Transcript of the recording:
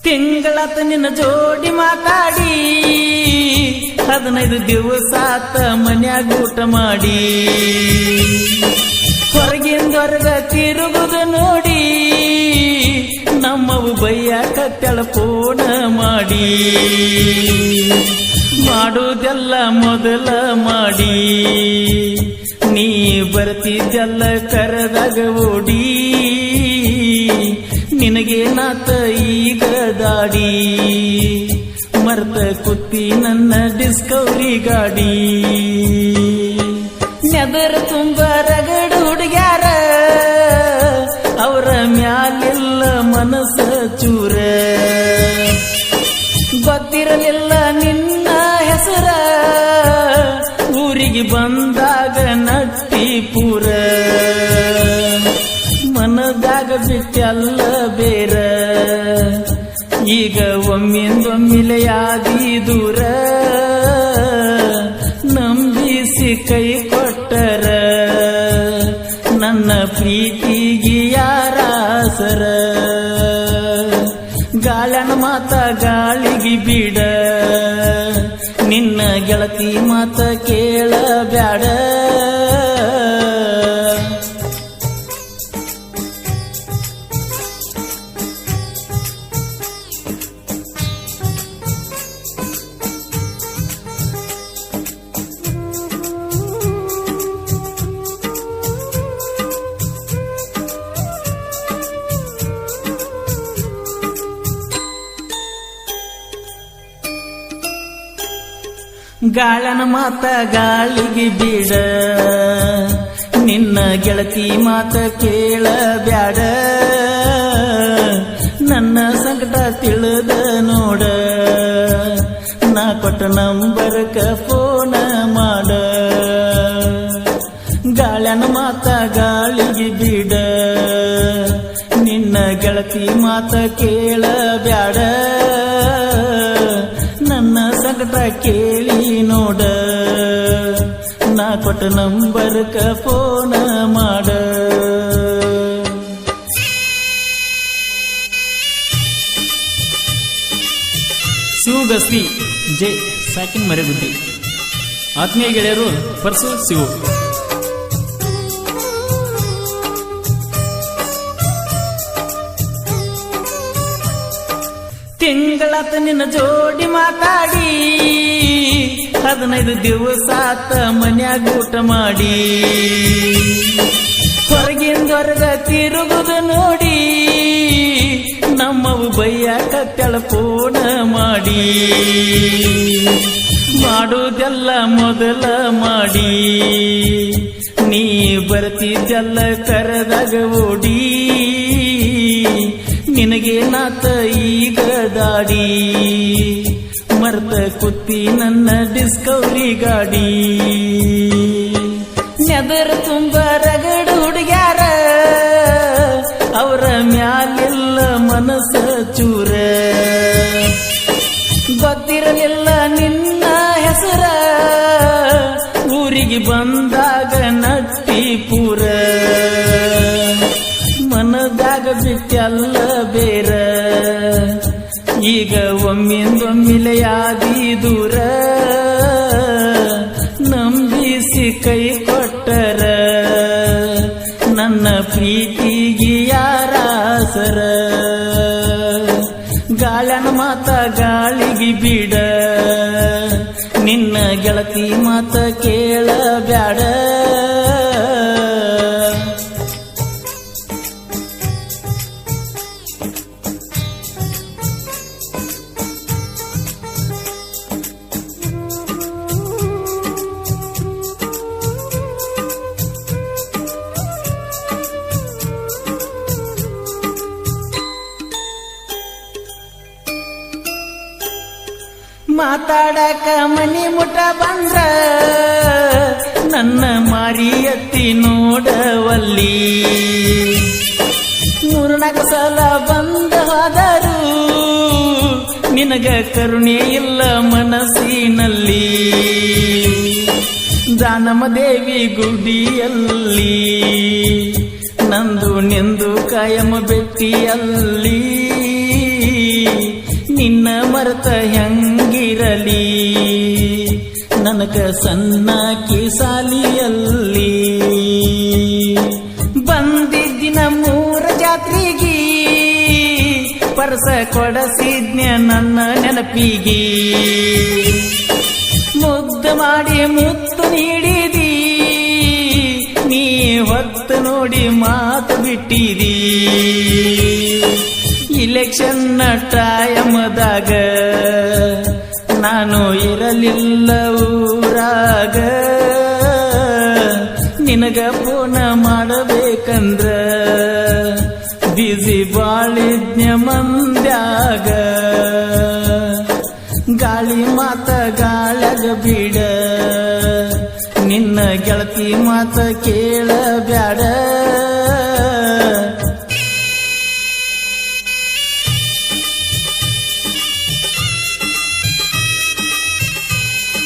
ತಿಂಗಳಾತ ನಿನ್ನ ಜೋಡಿ ಮಾತಾಡಿ 15 ದಿವಸ ಆತ ಮನ್ಯಾಗ ಊಟ ಮಾಡಿ ಹೊರಗಿಂದೊರಗ ತಿರುಗುದು ನೋಡಿ ನಮ್ಮವು ಬೈಯಾಕತ್ತೆಳ ಫೋನ ಮಾಡಿ ಮಾಡುವುದೆಲ್ಲ ಮೊದಲ ಮಾಡಿ ನೀ ಬರ್ತಿದ್ದೆಲ್ಲ ಕರೆದಾಗ ಓಡಿ ನಿನಗೇನಾತ ಈಗ ದಾಡಿ ಮರ್ತ ಕುತ್ತಿ ನನ್ನ ಡಿಸ್ಕವರಿ ಗಾಡಿ ನೆದರ ತುಂಬ ರಗಡ ಹುಡುಗ್ಯಾರ ಅವರ ಮ್ಯಾಲಿಲ್ಲ ಮನಸ್ಸ ಚೂರ ಗೊತ್ತಿರಲಿಲ್ಲ ನಿನ್ನ ಹೆಸರ ಊರಿಗೆ ಬಂದಾಗ ನಟ್ಟಿ ಪೂರ ಮನದಾಗ ಬಿಟ್ಟೆಲ್ಲ ಬೇರ ಈಗ ಒಮ್ಮಿಂದೊಮ್ಮಿಲೆಯಾದಿ ದೂರ ನಂಬಿಸಿ ಕೈ ಕೊಟ್ಟರ ನನ್ನ ಪ್ರೀತಿಗೆ ಯಾರಾಸರ ಗಾಳನ ಮಾತ ಗಾಳಿಗೆ ಬಿಡ ನಿನ್ನ ಗೆಳತಿ ಮಾತ ಕೇಳಬ್ಯಾಡ ಗಾಳನ ಮಾತ ಗಾಳಿಗೆ ಬಿಡ ನಿನ್ನ ಗೆಳತಿ ಮಾತ ಕೇಳಬ್ಯಾಡ ನನ್ನ ಸಂಕಟ ತಿಳಿದ ನೋಡ ನಾ ಕೊಟ್ಟ ನಂಬರ್ಕ ಫೋನ ಮಾಡ ಗಾಳನ ಮಾತ ಗಾಳಿಗೆ ಬಿಡ ನಿನ್ನ ಗೆಳತಿ ಮಾತ ಕೇಳಬ್ಯಾಡ ನನ್ನ ಸಂಕಟ ಕೇಳಿ ನೋಡ ನಾ ಕೊಟ್ಟ ನಂಬರ್ಕ ಫೋನ ಮಾಡ ಶಿವಗಸ್ತಿ ಜೆ ಸಾಕಿನ್ ಮರೆಗುದ್ದಿ ಆತ್ಮೀಯ ಗೆಳೆಯರು ಪರ್ಸು ಶಿವು ತಿಂಗಳಾತ ನಿನ್ನ ಜೋಡಿ ಮಾತಾಡಿ 15 ದಿವಸ ಆತ ಮನ್ಯಾಗ ಊಟ ಮಾಡಿ ಹೊರಗಿಂದೊರಗ ತಿರುಗುದು ನೋಡಿ ನಮ್ಮವು ಬೈಯಾಕತ್ತೆಳ ಫೋನ ಮಾಡಿ ಮಾಡುವುದೆಲ್ಲ ಮೊದಲ ಮಾಡಿ ನೀ ಬರ್ತಿದ್ದೆಲ್ಲ ಕರೆದಾಗ ಓಡಿ ನಿನಗೇನಾತ ಈಗ ದಾಡಿ ಮರ್ತ ಕುತ್ತಿ ನನ್ನ ಡಿಸ್ಕವರಿ ಗಾಡಿ ನೆದರ ತುಂಬ ರಗಡ ಹುಡುಗ್ಯಾರ ಅವರ ಮ್ಯಾಲಿಲ್ಲ ಮನಸ್ಸ ಚೂರ ಗೊತ್ತಿರಲಿಲ್ಲ ನಿನ್ನ ಹೆಸರ ಊರಿಗೆ ಬಂದಾಗ ನಟ್ಟಿ ಪೂರ ಮನದಾಗ ಬಿಟ್ಟೆಲ್ಲ ಬೇರ ಈಗ ಒಮ್ಮಿಂದೊಮ್ಮಿಲೆಯಾದಿ ದೂರ ನಂಬಿಸಿ ಕೈ ಕೊಟ್ಟರ ನನ್ನ ಪ್ರೀತಿಗೆ ಯಾರಾಸರ ಗಾಳನ ಮಾತ ಗಾಳಿಗೆ ಬಿಡ ನಿನ್ನ ಗೆಳತಿ ಮಾತ ಕೇಳಬ್ಯಾಡ ಮಾತಾಡಕ ಮನಿ ಮುಟ ಬಂದ್ರ ನನ್ನ ಮಾರಿ ಎತ್ತಿ ನೋಡವಲ್ಲಿ 3-4 ಸಲ ಬಂದ ಹೋದರು ನಿನಗ ಕರುಣೆ ಇಲ್ಲ ಮನಸ್ಸಿನಲ್ಲಿ ದಾನಮ್ಮ ದೇವಿ ಗುಡಿಯಲ್ಲಿ ನಂದು ನಿಂದು ಕಾಯಮ ಬೆಟ್ಟಿಯಲ್ಲಿ ಮರೆತ ಹೆಂಗಿರಲಿ ನನಗ ಸಣ್ಣಕಿ ಸಾಲಿಯಲ್ಲಿ ಬಂದಿದ್ದಿನ 3 ಜಾತ್ರೆಗಿ ಪರಸ ಕೊಡಸಿದ್ನ್ಯ ನನ್ನ ನೆನಪಿಗಿ ಮುದ್ದ ಮಾಡಿ ಮುತ್ತು ನೀಡಿದಿ ನೀ ಹೊತ್ತು ನೋಡಿ ಮಾತು ಬಿಟ್ಟಿದಿ ಇಲೆಕ್ಷನ್ ಟೈಮದಾಗ ನಾನು ಇರಲಿಲ್ಲ ಊರಾಗ ನಿನಗ ಫೋನ ಮಾಡಬೇಕಂದ್ರ ಬಿಸಿ ಬಾಳಿದ್ನ್ಯ ಮಂದ್ಯಾಗ ಗಾಳಿ ಮಾತ ಗಾಳಗ ಬಿಡ ನಿನ್ನ ಗೆಳತಿ ಮಾತ ಕೇಳಬ್ಯಾಡ